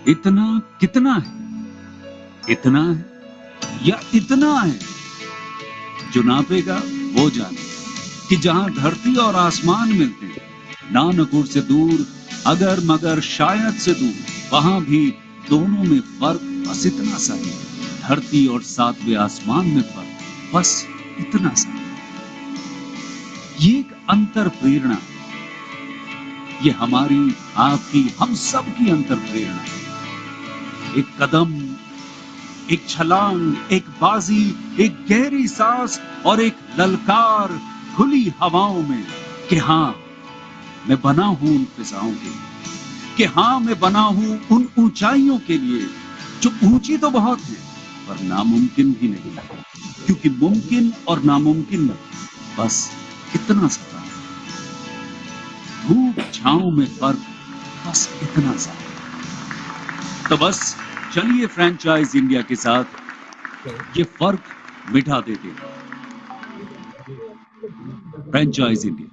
इतना कितना है? इतना है या इतना है? जो नापेगा वो जाने कि जहां धरती और आसमान मिलते हैं, नानपुर से दूर, अगर मगर शायद से दूर, वहां भी दोनों में फर्क बस इतना सा है। धरती और सातवें आसमान में फर्क बस इतना सा है। ये एक अंतर प्रेरणा है। ये हमारी, आपकी, हम सब की अंतर प्रेरणा है। एक कदम, एक छलांग, एक बाजी, एक गहरी सांस और एक ललकार खुली हवाओं में कि हाँ, मैं बना हूं उन फिजाओं के लिए, कि हाँ, मैं बना हूं उन ऊंचाइयों के लिए जो ऊंची तो बहुत है पर नामुमकिन भी नहीं, क्योंकि मुमकिन और नामुमकिन में बस इतना सा है। धूप छांव में फर्क बस इतना सा है। तो बस चलिए फ्रेंचाइज इंडिया के साथ ये फर्क मिटा देते हैं। Franchise India.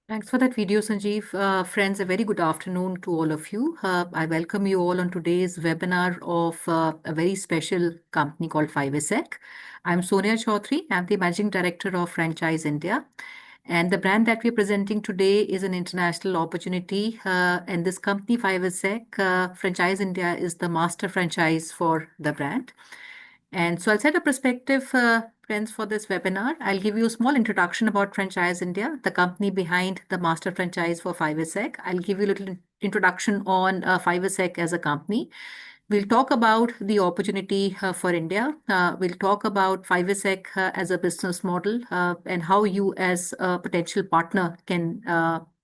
Thanks for that video, Sanjeev. Friends, a very good afternoon to all of you. I welcome you all on today's webinar of a very special company called 5'a. I'm Sonia Chaudhary. I'm the Managing Director of Franchise India. And the brand that we're presenting today is an international opportunity. And this company, 5'a, Franchise India, is the master franchise for the brand. And so I'll set a perspective, friends, for this webinar. I'll give you a small introduction about Franchise India, the company behind the master franchise for 5'a. I'll give you a little introduction on 5'a as a company. We'll talk about the opportunity for India. We'll talk about 5'a as a business model and how you as a potential partner can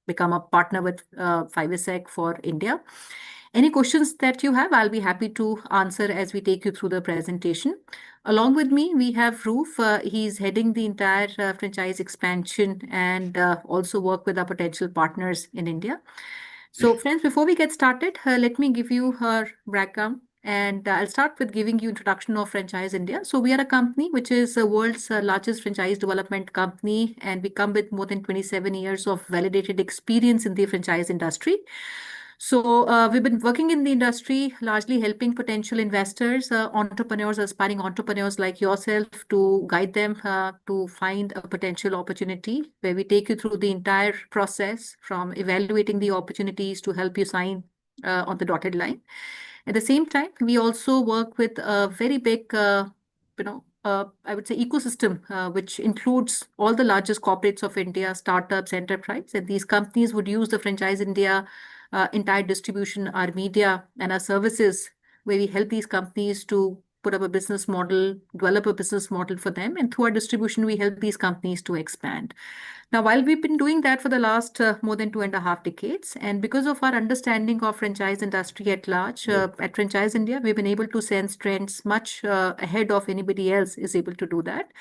become a partner with 5'a for India. Any questions that you have, I'll be happy to answer as we take you through the presentation. Along with me, we have Roof. He's heading the entire franchise expansion and also work with our potential partners in India. So friends, before we get started, let me give you her background. And I'll start with giving you introduction of Franchise India. So we are a company which is the world's largest franchise development company, and we come with more than 27 years of validated experience in the franchise industry. So we've been working in the industry, largely helping potential investors, entrepreneurs, aspiring entrepreneurs like yourself, to guide them to find a potential opportunity, where we take you through the entire process from evaluating the opportunities to help you sign on the dotted line. At the same time, we also work with a very big, I would say, ecosystem, which includes all the largest corporates of India, startups, enterprise, and these companies would use the Franchise India entire distribution, our media, and our services, where we help these companies to put up a business model, develop a business model for them, and through our distribution, we help these companies to expand. Now, while we've been doing that for the last more than 2.5 decades, and because of our understanding of franchise industry at large, at Franchise India, we've been able to sense trends much ahead of anybody else is able to do that.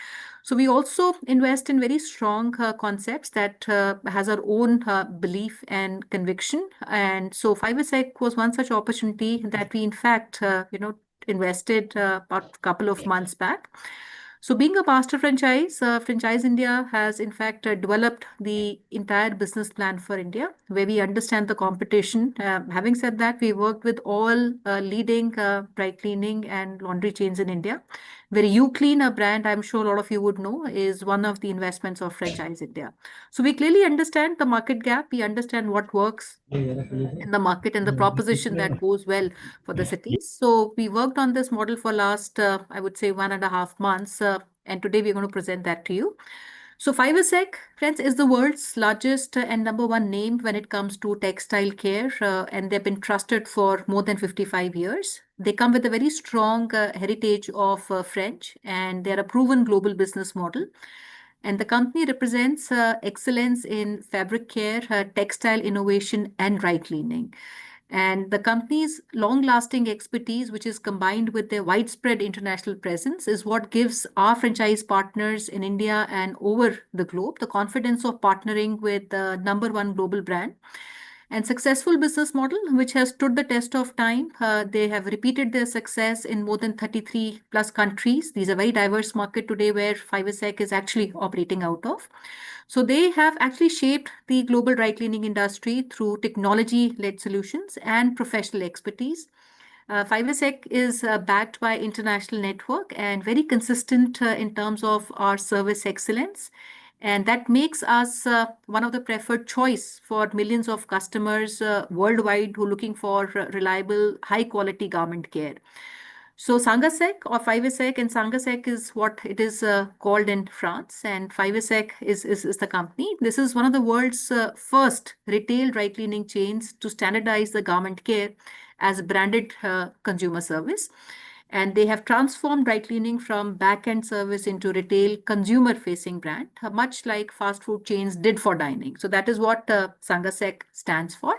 So we also invest in very strong concepts that has our own belief and conviction. And so 5'a was one such opportunity that we, in fact, invested about a couple of months back. So being a master franchise, Franchise India has in fact developed the entire business plan for India, where we understand the competition. Having said that, we worked with all leading dry cleaning and laundry chains in India, where Uclean, a brand I'm sure a lot of you would know, is one of the investments of Franchise India. So we clearly understand the market gap. We understand what works in the market and the proposition that goes well for the cities. So we worked on this model for last, I would say, 1.5 months. And today we're going to present that to you. So 5'a, friends, is the world's largest and #1 name when it comes to textile care. And they've been trusted for more than 55 years. They come with a very strong heritage of French, and they're a proven global business model. And the company represents excellence in fabric care, textile innovation, and dry cleaning. And the company's long-lasting expertise, which is combined with their widespread international presence, is what gives our franchise partners in India and over the globe the confidence of partnering with the #1 global brand. and successful business model which has stood the test of time. They have repeated their success in more than 33 plus countries. These are very diverse market today where 5SEC is actually operating out of. So they have actually shaped the global dry cleaning industry through technology-led solutions and professional expertise. 5SEC is backed by international network and very consistent in terms of our service excellence. And that makes us one of the preferred choice for millions of customers worldwide who are looking for reliable, high quality garment care. So Sangasek or 5SEC, and Sangasek is what it is called in France, and 5SEC is the company. This is one of the world's first retail dry cleaning chains to standardize the garment care as a branded consumer service. And they have transformed dry cleaning from back-end service into retail consumer-facing brand, much like fast food chains did for dining. So that is what Sangasek stands for.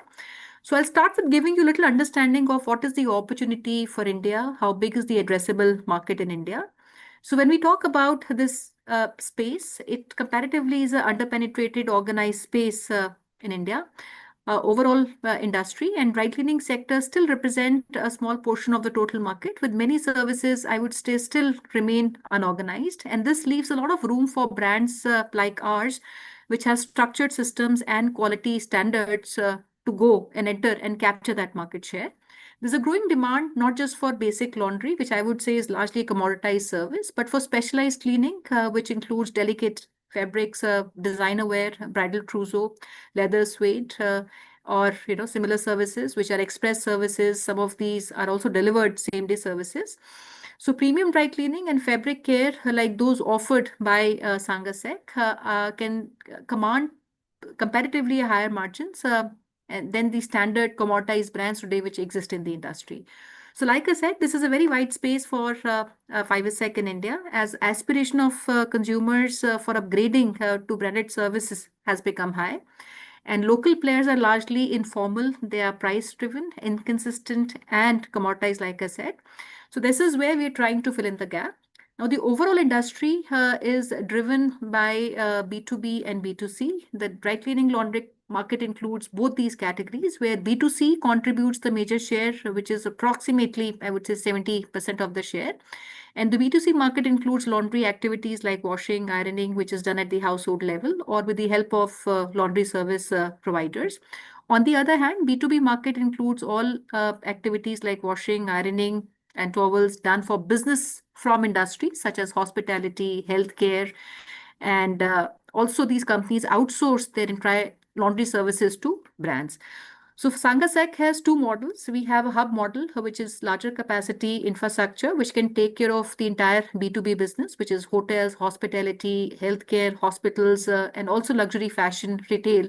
So I'll start with giving you a little understanding of what is the opportunity for India, how big is the addressable market in India. So when we talk about this space, it comparatively is an underpenetrated organized space in India. Overall industry and dry cleaning sector still represent a small portion of the total market, with many services, I would say, still remain unorganized. And this leaves a lot of room for brands like ours, which has structured systems and quality standards to go and enter and capture that market share. There's a growing demand not just for basic laundry, which I would say is largely a commoditized service, but for specialized cleaning, which includes delicate fabrics, designer wear, bridal trousseau, leather suede, or similar services, which are express services. Some of these are also delivered same-day services. So premium dry cleaning and fabric care, like those offered by Sangasek, can command comparatively higher margins and than the standard commoditized brands today which exist in the industry. So like I said, this is a very wide space for 5SEC in India, as aspiration of consumers for upgrading to branded services has become high. And local players are largely informal. They are price driven, inconsistent, and commoditized, like I said. So this is where we're trying to fill in the gap. Now, the overall industry is driven by B2B and B2C. The dry cleaning laundry market includes both these categories, where B2C contributes the major share, which is approximately, I would say, 70% of the share. And the B2C market includes laundry activities like washing, ironing, which is done at the household level or with the help of laundry service providers. On the other hand, B2B market includes all activities like washing, ironing, and towels done for business from industries such as hospitality, healthcare, and also these companies outsource their entire laundry services to brands. So Sangasek has two models. We have a hub model, which is larger capacity infrastructure, which can take care of the entire B2B business, which is hotels, hospitality, healthcare, hospitals, and also luxury fashion retail,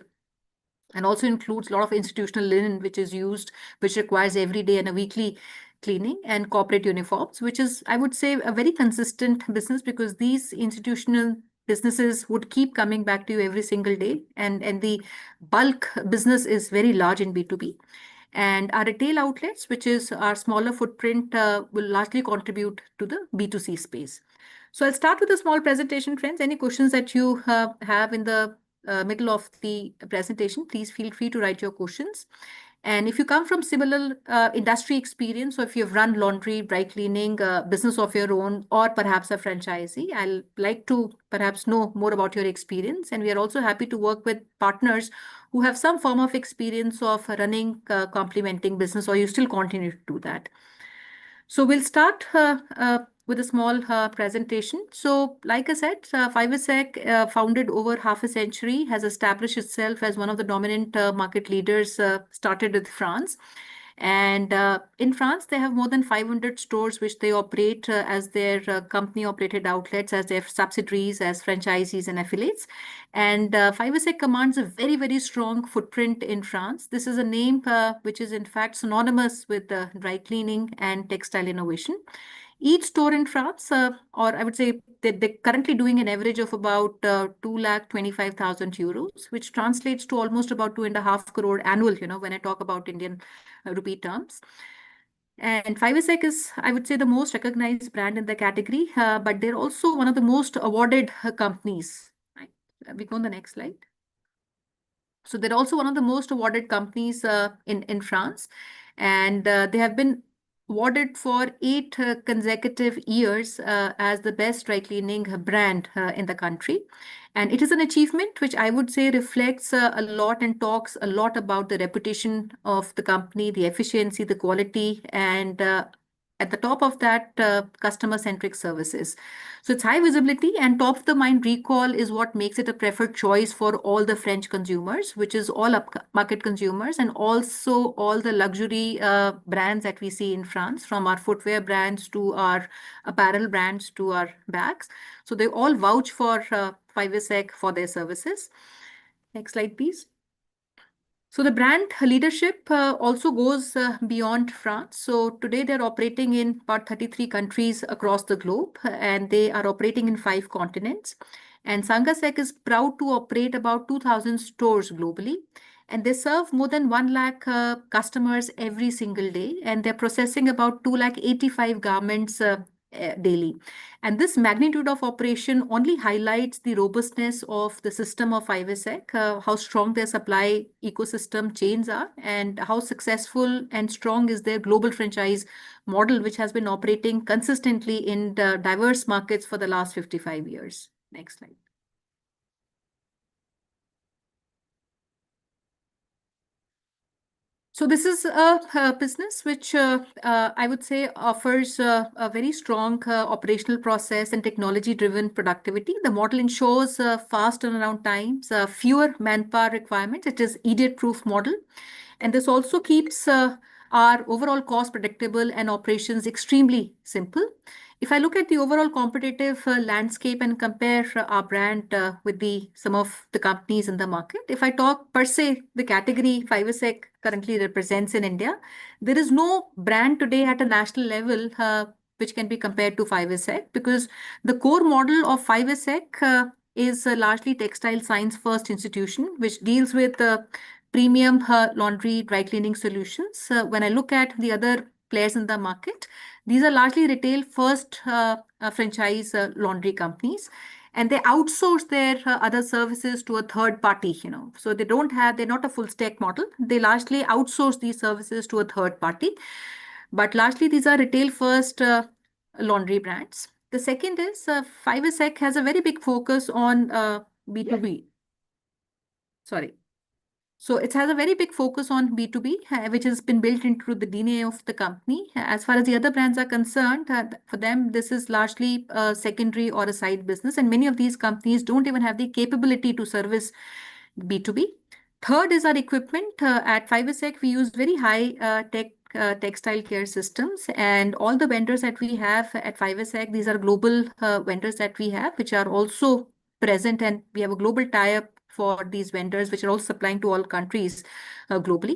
and also includes a lot of institutional linen, which is used, which requires every day and a weekly cleaning, and corporate uniforms, which is, I would say, a very consistent business because these institutional businesses would keep coming back to you every single day. And the bulk business is very large in B2B. And our retail outlets, which is our smaller footprint, will largely contribute to the B2C space. So I'll start with a small presentation, friends. Any questions that you have in the middle of the presentation, please feel free to write your questions. And if you come from similar industry experience, or if you've run laundry, dry cleaning, business of your own, or perhaps a franchisee, I'll like to perhaps know more about your experience. And we are also happy to work with partners who have some form of experience of running complementing business, or you still continue to do that. So we'll start with a small presentation. So like I said, 5SEC, founded over half a century, has established itself as one of the dominant market leaders, started with France. And in France, they have more than 500 stores, which they operate as their company-operated outlets, as their subsidiaries, as franchisees and affiliates. And 5SEC commands a very, very strong footprint in France. This is a name which is in fact synonymous with dry cleaning and textile innovation. Each store in France, or I would say they're currently doing an average of about 2,25,000 euros, which translates to almost about 2.5 crore annual, when I talk about Indian rupee terms. And 5SEC is, I would say, the most recognized brand in the category, but they're also one of the most awarded companies. Right? We go on the next slide. So they're also one of the most awarded companies in France, and they have been awarded for 8 consecutive years as the best dry cleaning brand in the country. And it is an achievement which I would say reflects a lot and talks a lot about the reputation of the company, the efficiency, the quality, and at the top of that, customer-centric services. So it's high visibility and top of the mind recall is what makes it a preferred choice for all the French consumers, which is all upmarket consumers and also all the luxury brands that we see in France, from our footwear brands to our apparel brands to our bags. So they all vouch for 5sec for their services. Next slide, please. So the brand leadership also goes beyond France. So today they're operating in about 33 countries across the globe, and they are operating in 5 continents. And Sangasek is proud to operate about 2,000 stores globally. And they serve more than 1 lakh customers every single day. And they're processing about 2 lakh 85 garments daily. And this magnitude of operation only highlights the robustness of the system of 5sec, how strong their supply ecosystem chains are, and how successful and strong is their global franchise model, which has been operating consistently in diverse markets for the last 55 years. Next slide. So this is a business which I would say offers a very strong operational process and technology-driven productivity. The model ensures fast turnaround times, fewer manpower requirements. It is idiot-proof model. And this also keeps our overall cost predictable and operations extremely simple. If I look at the overall competitive landscape and compare our brand with some of the companies in the market, if I talk per se, the category 5sec currently represents in India, there is no brand today at a national level which can be compared to 5sec, because the core model of 5sec is largely textile science first institution, which deals with premium laundry dry cleaning solutions. When I look at the other players in the market, these are largely retail first franchise laundry companies, and they outsource their other services to a third party, So they're not a full stack model. They largely outsource these services to a third party, but largely these are retail first laundry brands. The second is 5sec has a very big focus on B2B. Sorry. So it has a very big focus on B2B, which has been built into the DNA of the company. As far as the other brands are concerned, for them, this is largely a secondary or a side business. And many of these companies don't even have the capability to service B2B. Third is our equipment. At 5sec, we use very high tech textile care systems, and all the vendors that we have at 5sec, these are global vendors that we have, which are also present, and we have a global tie-up for these vendors, which are also supplying to all countries globally.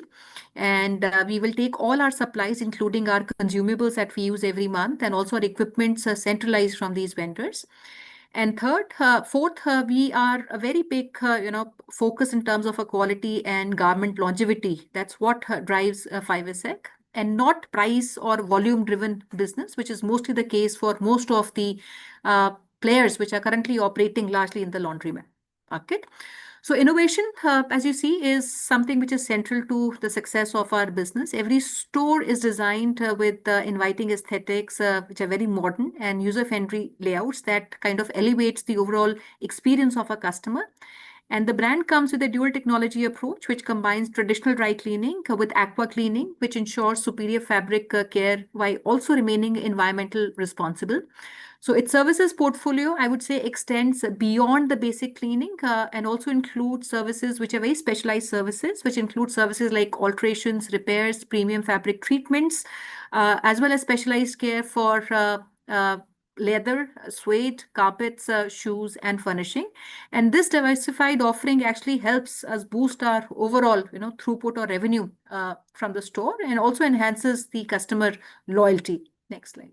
And we will take all our supplies, including our consumables that we use every month, and also our equipments centralized from these vendors. And fourth, we are a very big, focus in terms of a quality and garment longevity. That's what drives 5sec, and not price or volume-driven business, which is mostly the case for most of the players which are currently operating largely in the laundry market. So innovation, as you see, is something which is central to the success of our business. Every store is designed with inviting aesthetics, which are very modern, and user-friendly layouts that kind of elevates the overall experience of a customer. And the brand comes with a dual technology approach, which combines traditional dry cleaning with aqua cleaning, which ensures superior fabric care while also remaining environmental responsible. So its services portfolio, I would say, extends beyond the basic cleaning and also includes services which are very specialized services, which include services like alterations, repairs, premium fabric treatments, as well as specialized care for leather, suede, carpets, shoes, and furnishing. And this diversified offering actually helps us boost our overall, throughput or revenue from the store, and also enhances the customer loyalty. Next slide.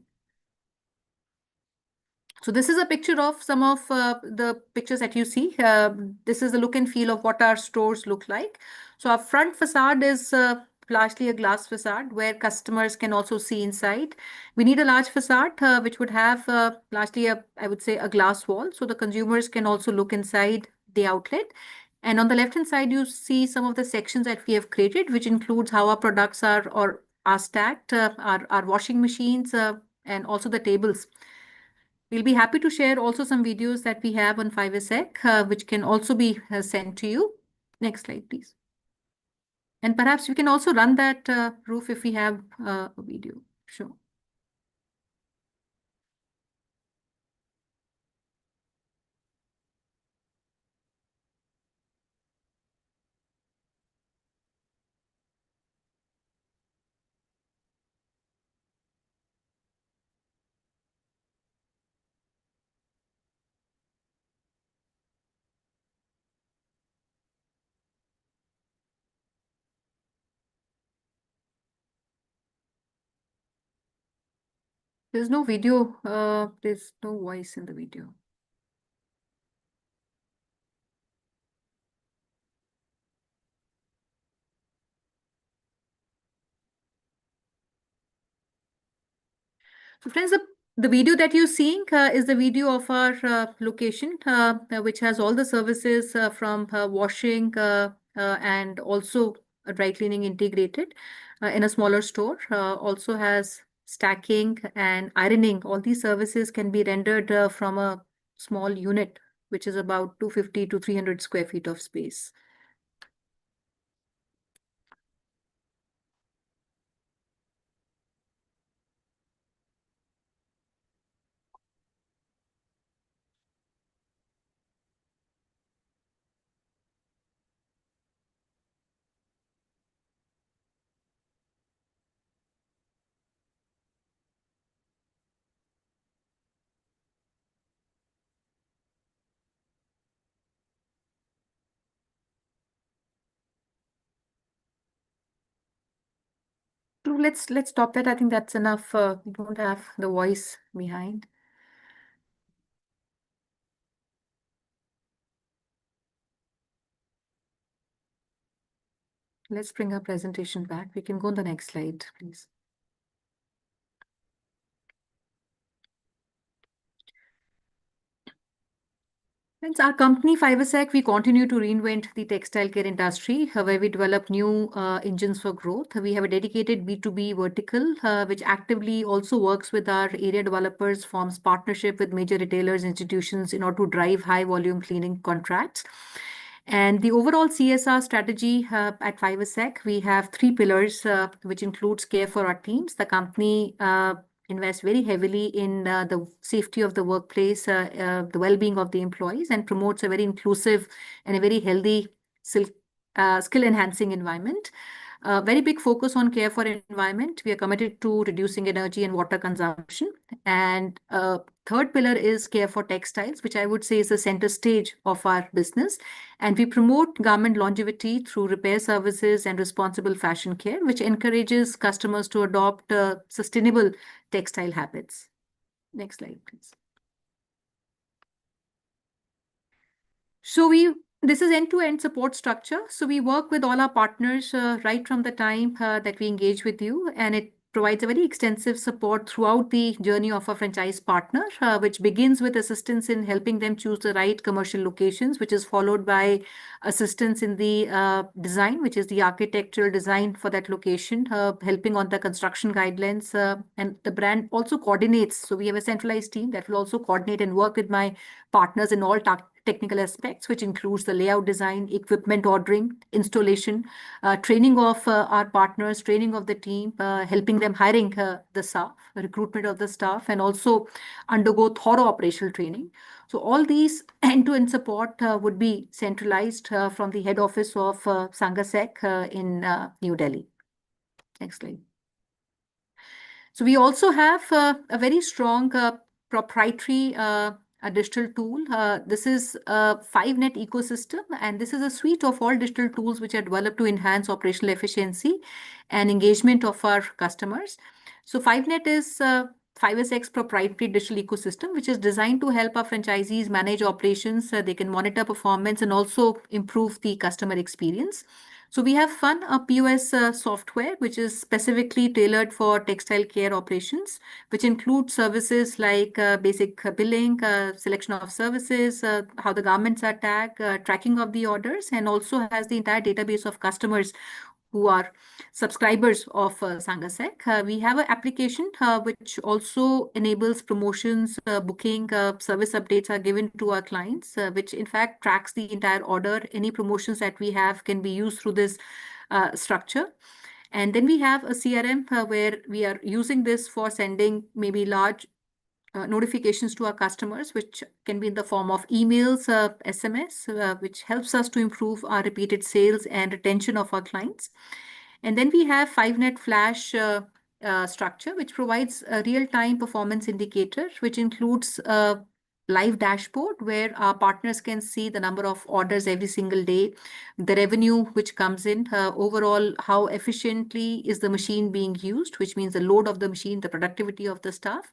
So this is a picture of some of the pictures that you see. This is the look and feel of what our stores look like. So our front facade is largely a glass facade where customers can also see inside. We need a large facade which would have largely I would say, a glass wall, so the consumers can also look inside the outlet. And on the left-hand side, you see some of the sections that we have created, which includes how our products are stacked, our washing machines, and also the tables. We'll be happy to share also some videos that we have on 5SEC, which can also be sent to you. Next slide, please. And perhaps we can also run that proof if we have a video. Sure. There's no video. There's no voice in the video. So friends, the video that you're seeing is the video of our location, which has all the services from washing and also dry cleaning integrated in a smaller store. Also has stacking and ironing. All these services can be rendered from a small unit, which is about 250 to 300 square feet of space. So let's stop that. I think that's enough. We don't have the voice behind. Let's bring our presentation back. We can go on the next slide, please. Friends, our company 5SEC, we continue to reinvent the textile care industry, where we develop new engines for growth. We have a dedicated B2B vertical, which actively also works with our area developers, forms partnership with major retailers, institutions in order to drive high volume cleaning contracts. And the overall CSR strategy at 5SEC, we have three pillars, which includes care for our teams. The company invest very heavily in the safety of the workplace, the well-being of the employees, and promotes a very inclusive and a very healthy skill-enhancing environment. Very big focus on care for environment. We are committed to reducing energy and water consumption. And third pillar is care for textiles, which I would say is the center stage of our business. And we promote garment longevity through repair services and responsible fashion care, which encourages customers to adopt sustainable textile habits. Next slide, please. So this is end-to-end support structure. So we work with all our partners right from the time that we engage with you, and it provides a very extensive support throughout the journey of a franchise partner, which begins with assistance in helping them choose the right commercial locations, which is followed by assistance in the design, which is the architectural design for that location, helping on the construction guidelines, and the brand also coordinates. So we have a centralized team that will also coordinate and work with my partners in all technical aspects, which includes the layout design, equipment ordering, installation, training of our partners, training of the team, helping them hiring the staff, recruitment of the staff, and also undergo thorough operational training. So all these end-to-end support would be centralized from the head office of Sangasek in New Delhi. Next slide. So we also have a very strong proprietary a digital tool. This is a 5net ecosystem, and this is a suite of all digital tools which are developed to enhance operational efficiency and engagement of our customers. So 5net is 5SX proprietary digital ecosystem, which is designed to help our franchisees manage operations. They can monitor performance and also improve the customer experience. So we have Fun, a POS software, which is specifically tailored for textile care operations, which includes services like basic billing, selection of services, how the garments are tagged, tracking of the orders, and also has the entire database of customers who are subscribers of Sangasek. We have an application which also enables promotions, booking, service updates are given to our clients, which in fact tracks the entire order. Any promotions that we have can be used through this structure. And then we have a CRM where we are using this for sending maybe large notifications to our customers, which can be in the form of emails, SMS, which helps us to improve our repeated sales and retention of our clients. And then we have 5net Flash structure, which provides a real-time performance indicator, which includes a live dashboard where our partners can see the number of orders every single day, the revenue which comes in, overall, how efficiently is the machine being used, which means the load of the machine, the productivity of the staff.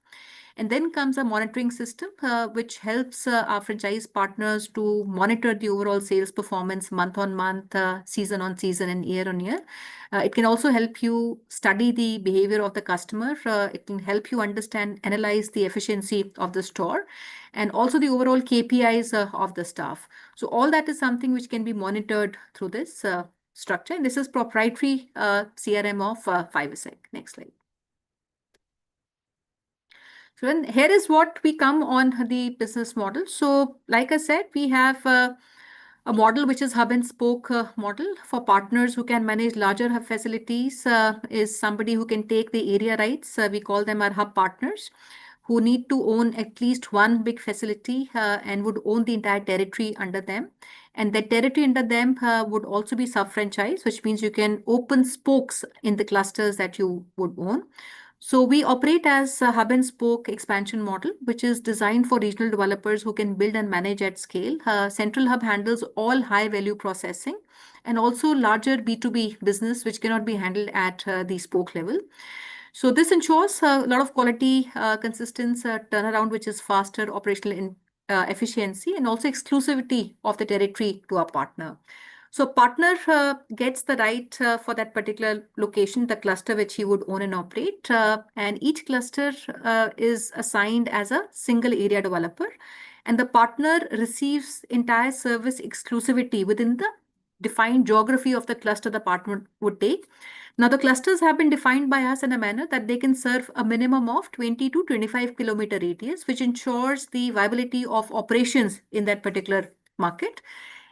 And then comes a monitoring system, which helps our franchise partners to monitor the overall sales performance month on month, season on season, and year on year. It can also help you study the behavior of the customer. It can help you understand, analyze the efficiency of the store, and also the overall KPIs of the staff. So all that is something which can be monitored through this structure. And this is proprietary CRM of 5'a. Next slide. So then here is what we come on the business model. So like I said, we have a model which is hub and spoke model for partners who can manage larger hub facilities, is somebody who can take the area rights. We call them our hub partners, who need to own at least one big facility and would own the entire territory under them. And that territory under them would also be sub-franchise, which means you can open spokes in the clusters that you would own. So we operate as a hub and spoke expansion model, which is designed for regional developers who can build and manage at scale. Central hub handles all high value processing and also larger B2B business, which cannot be handled at the spoke level. So this ensures a lot of quality, consistent turnaround, which is faster operational efficiency and also exclusivity of the territory to our partner. So partner gets the right for that particular location, the cluster which he would own and operate. And each cluster is assigned as a single area developer. And the partner receives entire service exclusivity within the defined geography of the cluster the partner would take. Now, the clusters have been defined by us in a manner that they can serve a minimum of 20 to 25 kilometer radius, which ensures the viability of operations in that particular market.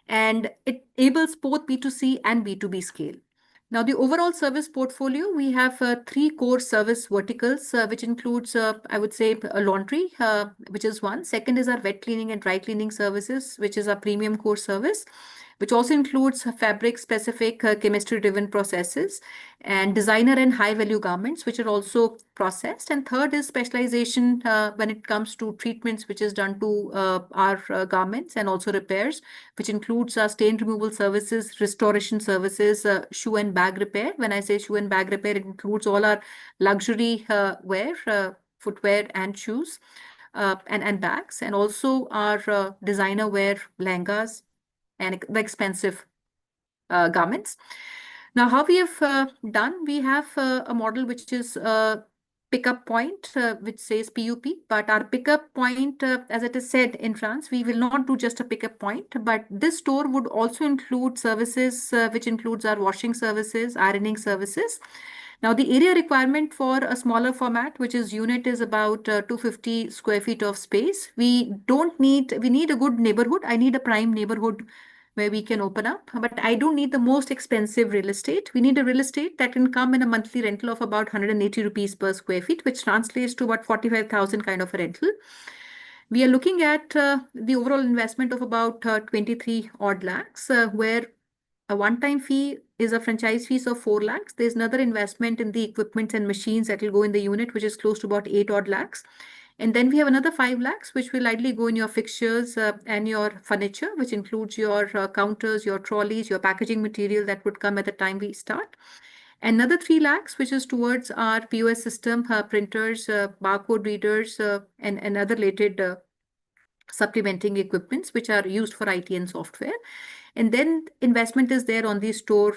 And it enables both B2C and B2B scale. Now, the overall service portfolio, we have three core service verticals, which includes, I would say, a laundry, which is one. Second is our wet cleaning and dry cleaning services, which is our premium core service, which also includes fabric-specific chemistry-driven processes and designer and high-value garments, which are also processed. And third is specialization when it comes to treatments, which is done to our garments and also repairs, which includes stain removal services, restoration services, shoe and bag repair. When I say shoe and bag repair, it includes all our luxury wear, footwear and shoes and bags, and also our designer wear lehengas and the expensive garments. Now, how we have done, we have a model which is pickup point, which says PUP, but our pickup point, as it is said in France, we will not do just a pickup point, but this store would also include services, which includes our washing services, ironing services. Now, the area requirement for a smaller format, which is unit, is about 250 square feet of space. We need a good neighborhood. I need a prime neighborhood where we can open up, but I don't need the most expensive real estate. We need a real estate that can come in a monthly rental of about 180 rupees per square feet, which translates to about 45,000 kind of a rental. We are looking at the overall investment of about 23 odd lakhs, where a one-time fee is a franchise fees of 4 lakhs. There's another investment in the equipment and machines that will go in the unit, which is close to about 8 odd lakhs. And then we have another 5 lakhs, which will likely go in your fixtures and your furniture, which includes your counters, your trolleys, your packaging material that would come at the time we start. Another 3 lakhs, which is towards our POS system, printers, barcode readers, and other related supplementing equipments, which are used for IT and software. And then investment is there on the store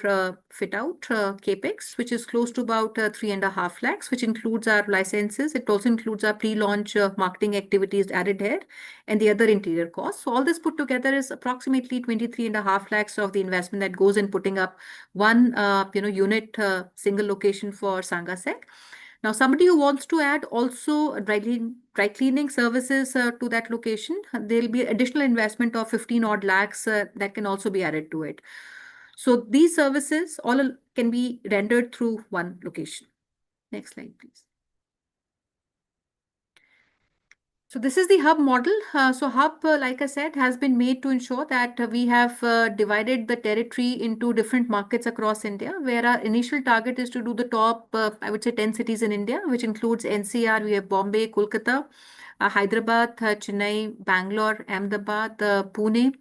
fit out capex, which is close to about 3.5 lakhs, which includes our licenses. It also includes our pre-launch marketing activities added here and the other interior costs. So all this put together is approximately 23.5 lakhs of the investment that goes in putting up one unit single location for Sangasek. Now, somebody who wants to add also dry cleaning services to that location, there'll be additional investment of 15 odd lakhs that can also be added to it. So these services all can be rendered through one location. Next slide, please. So this is the hub model. So hub, like I said, has been made to ensure that we have divided the territory into different markets across India, where our initial target is to do the top, I would say 10 cities in India, which includes NCR, we have Bombay, Kolkata, Hyderabad, Chennai, Bangalore, Ahmedabad, Pune,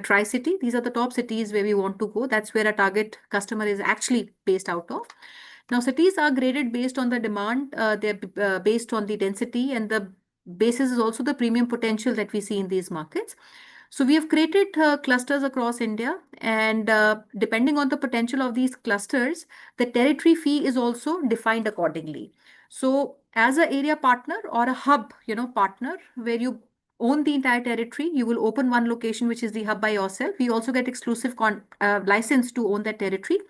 Tri-City. These are the top cities where we want to go. That's where our target customer is actually based out of. Now, cities are graded based on the demand. They're based on the density, and the basis is also the premium potential that we see in these markets. So we have created clusters across India, and depending on the potential of these clusters, the territory fee is also defined accordingly. So as an area partner or a hub, partner where you own the entire territory, you will open one location, which is the hub by yourself. We also get exclusive license to own that territory.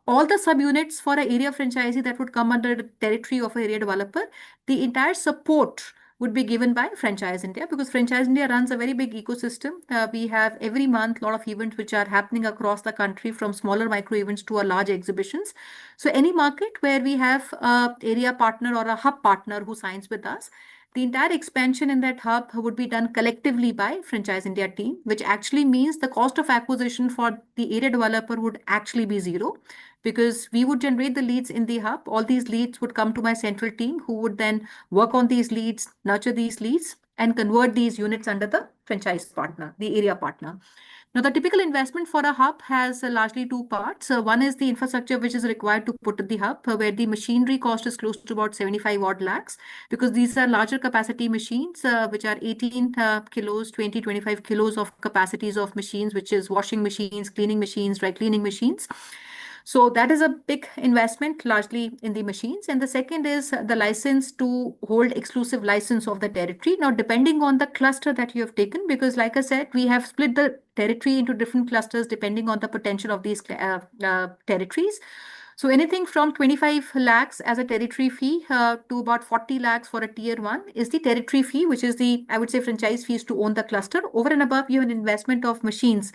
All the subunits for an area franchisee that would come under the territory of an area developer, the entire support would be given by Franchise India, because Franchise India runs a very big ecosystem. We have every month a lot of events which are happening across the country, from smaller micro events to a large exhibitions. So any market where we have a area partner or a hub partner who signs with us, the entire expansion in that hub would be done collectively by Franchise India team, which actually means the cost of acquisition for the area developer would actually be zero, because we would generate the leads in the hub. All these leads would come to my central team, who would then work on these leads, nurture these leads, and convert these units under the franchise partner, the area partner. Now, the typical investment for a hub has largely two parts. One is the infrastructure which is required to put the hub, where the machinery cost is close to about 75 odd lakhs, because these are larger capacity machines, which are 18 kilos, 20, 25 kilos of capacities of machines, which is washing machines, cleaning machines, dry cleaning machines. So that is a big investment, largely in the machines. And the second is the license to hold exclusive license of the territory. Now, depending on the cluster that you have taken, because like I said, we have split the territory into different clusters depending on the potential of these territories. So anything from 25 lakhs as a territory fee to about 40 lakhs for a tier 1 is the territory fee, which is the, I would say, franchise fees to own the cluster. Over and above, you have an investment of machines.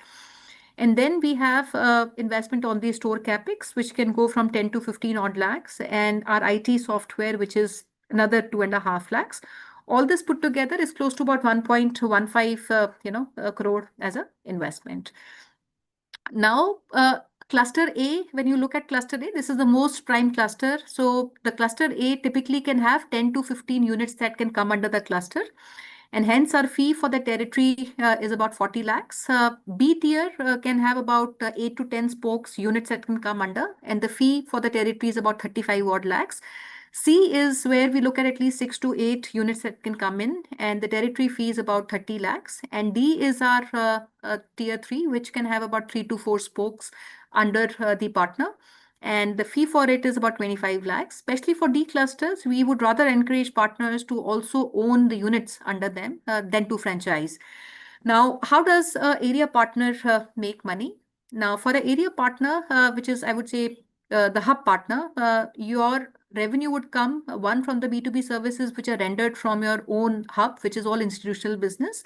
And then we have investment on the store capex, which can go from 10 to 15 odd lakhs, and our IT software, which is another 2.5 lakhs. All this put together is close to about 1.15 crore as an investment. Now, cluster A, when you look at cluster A, this is the most prime cluster. So the cluster A typically can have 10 to 15 units that can come under the cluster. And hence our fee for the territory is about 40 lakhs. B tier can have about 8 to 10 spokes units that can come under, and the fee for the territory is about 35 odd lakhs. C is where we look at least 6 to 8 units that can come in, and the territory fee is about 30 lakhs. And D is our tier 3, which can have about 3 to 4 spokes under the partner. And the fee for it is about 25 lakhs. Especially for D clusters, we would rather encourage partners to also own the units under them than to franchise. Now, how does area partner make money? Now, for an area partner, which is, I would say, the hub partner, your revenue would come one from the B2B services which are rendered from your own hub, which is all institutional business.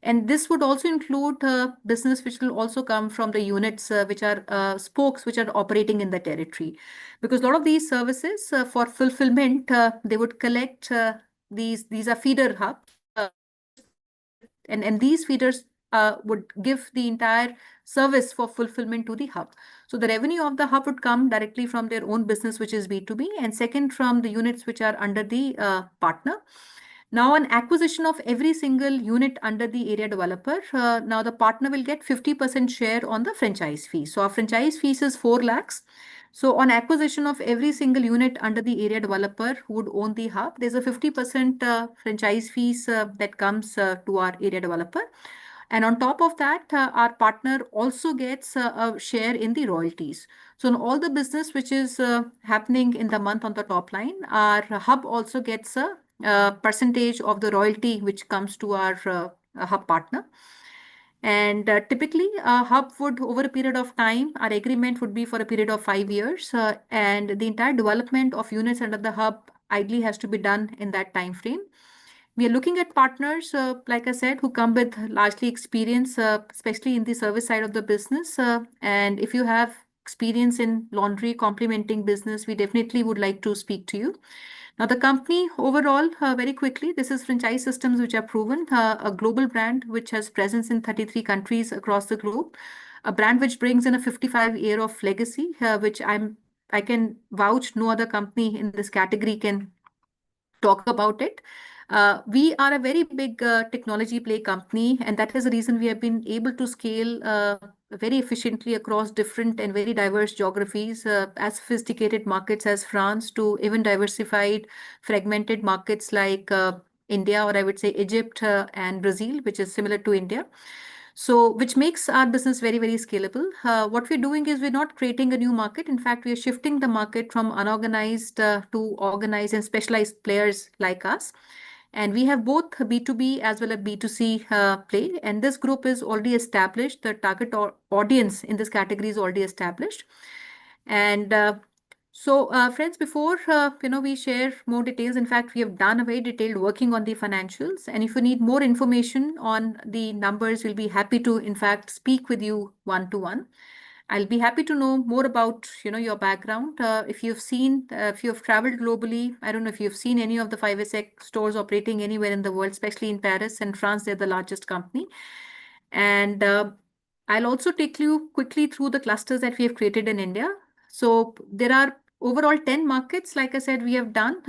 And this would also include business which will also come from the units which are spokes which are operating in the territory. Because a lot of these services for fulfillment, they would collect these are feeder hubs. And these feeders would give the entire service for fulfillment to the hub. So the revenue of the hub would come directly from their own business, which is B2B, and second from the units which are under the partner. Now, an acquisition of every single unit under the area developer, now the partner will get 50% share on the franchise fee. So our franchise fees is 4 lakhs. So on acquisition of every single unit under the area developer who would own the hub, there's a 50% franchise fees that comes to our area developer. And on top of that, our partner also gets a share in the royalties. So in all the business which is happening in the month on the top line, our hub also gets a percentage of the royalty which comes to our hub partner. And typically, a hub would, over a period of time, our agreement would be for a period of 5 years, and the entire development of units under the hub ideally has to be done in that time frame. We are looking at partners, like I said, who come with largely experience, especially in the service side of the business. And if you have experience in laundry complementing business, we definitely would like to speak to you. Now, the company overall, very quickly, this is franchise systems which are proven, a global brand which has presence in 33 countries across the globe, a brand which brings in a 55-year of legacy, which I can vouch no other company in this category can talk about it. We are a very big technology play company, and that is the reason we have been able to scale very efficiently across different and very diverse geographies, as sophisticated markets as France to even diversified, fragmented markets like India, or I would say Egypt and Brazil, which is similar to India. So, which makes our business very, very scalable. What we're doing is we're not creating a new market. In fact, we are shifting the market from unorganized to organized and specialized players like us. And we have both B2B as well as B2C play. And this group is already established. The target audience in this category is already established. And friends, before we share more details. In fact, we have done a very detailed working on the financials. And if you need more information on the numbers, we'll be happy to, in fact, speak with you one to one. I'll be happy to know more about your background. If you've seen, if you have traveled globally, I don't know if you've seen any of the 5 stores operating anywhere in the world, especially in Paris and France. They're the largest company. And I'll also take you quickly through the clusters that we have created in India. So there are overall 10 markets, like I said, we have done.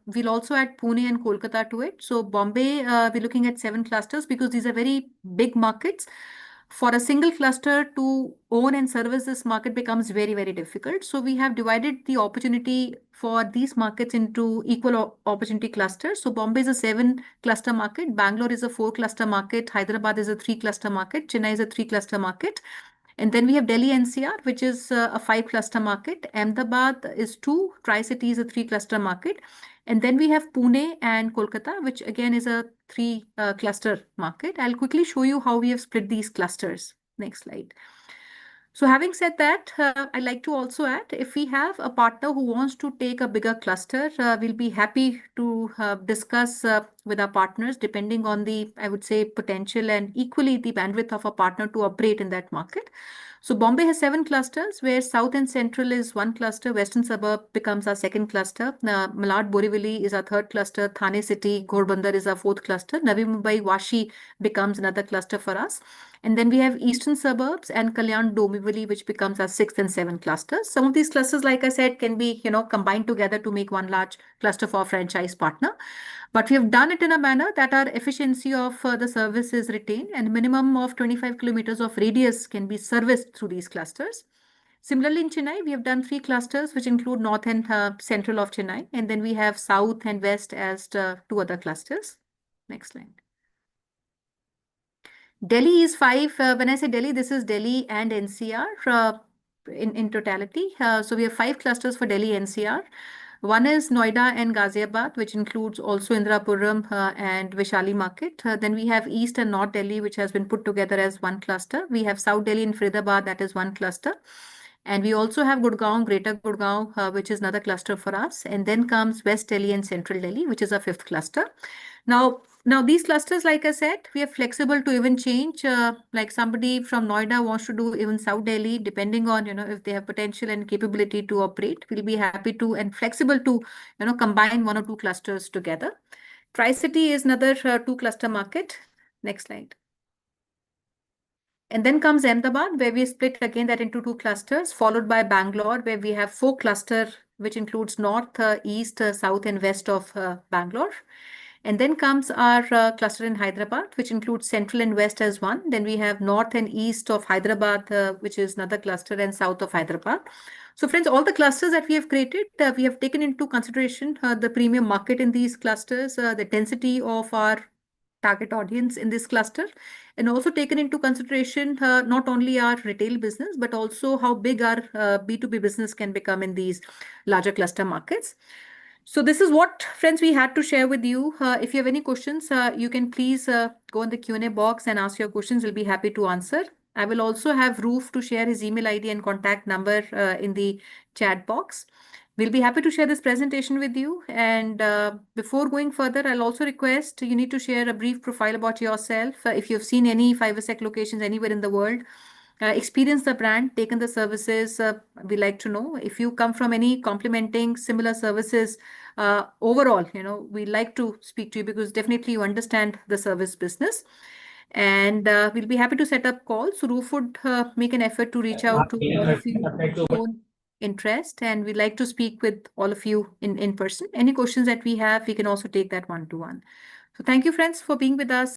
We'll also add Pune and Kolkata to it. So Bombay, we're looking at 7 clusters because these are very big markets. For a single cluster to own and service this market becomes very, very difficult. So we have divided the opportunity for these markets into equal opportunity clusters. So Bombay is a 7 cluster market, Bangalore is a 4 cluster market, Hyderabad is a 3 cluster market, Chennai is a 3 cluster market. And then we have Delhi NCR, which is a 5 cluster market. Ahmedabad is 2, Tri-City is a 3 cluster market. And then we have Pune and Kolkata, which again is a 3 cluster market. I'll quickly show you how we have split these clusters. Next slide. So having said that, I'd like to also add, if we have a partner who wants to take a bigger cluster, we'll be happy to discuss with our partners, depending on the, I would say, potential and equally the bandwidth of a partner to operate in that market. So Bombay has 7 clusters, where South and Central is 1 cluster, Western Suburb becomes our 2nd cluster, Malad Borivali is our 3rd cluster, Thane City, Ghorbandar is our 4th cluster, Navi Mumbai, Vashi becomes another cluster for us. And then we have Eastern Suburbs and Kalyan Domivali, which becomes our 6th and 7th clusters. Some of these clusters, like I said, can be combined together to make one large cluster for a franchise partner. But we have done it in a manner that our efficiency of the service is retained, and minimum of 25 kilometers of radius can be serviced through these clusters. Similarly, in Chennai, we have done 3 clusters, which include north and central of Chennai. And then we have south and west as 2 other clusters. Next slide. Delhi is 5. When I say Delhi, this is Delhi and NCR in totality. So we have 5 clusters for Delhi NCR. One is Noida and Ghaziabad, which includes also Indrapuram and Vaishali market. Then we have East and North Delhi, which has been put together as 1 cluster. We have South Delhi and Faridabad, that is 1 cluster. And we also have Gurgaon, Greater Gurgaon, which is another cluster for us. And then comes West Delhi and Central Delhi, which is a 5th cluster. Now these clusters, like I said, we are flexible to even change. Like somebody from Noida wants to do even South Delhi, depending on if they have potential and capability to operate. We'll be happy to and flexible to combine 1 or 2 clusters together. Tri-City is another 2 cluster market. Next slide. And then comes Ahmedabad, where we split again that into 2 clusters, followed by Bangalore, where we have 4 cluster, which includes north, east, south, and west of Bangalore. And then comes our cluster in Hyderabad, which includes central and west as 1. Then we have north and east of Hyderabad, which is another cluster, and south of Hyderabad. So friends, all the clusters that we have created, we have taken into consideration the premium market in these clusters, the density of our target audience in this cluster, and also taken into consideration not only our retail business, but also how big our B2B business can become in these larger cluster markets. So this is what, friends, we had to share with you. If you have any questions, you can please go in the Q&A box and ask your questions. We'll be happy to answer. I will also have Roof to share his email ID and contact number in the chat box. We'll be happy to share this presentation with you. And before going further, I'll also request you need to share a brief profile about yourself. If you've seen any 5'a locations anywhere in the world, experienced the brand, taken the services, we like to know. If you come from any complementing similar services, overall, we like to speak to you because definitely you understand the service business. And we'll be happy to set up calls. So Roof would make an effort to reach out to all of you shown interest, and we'd like to speak with all of you in person. Any questions that we have, we can also take that one-to-one. So thank you, friends, for being with us.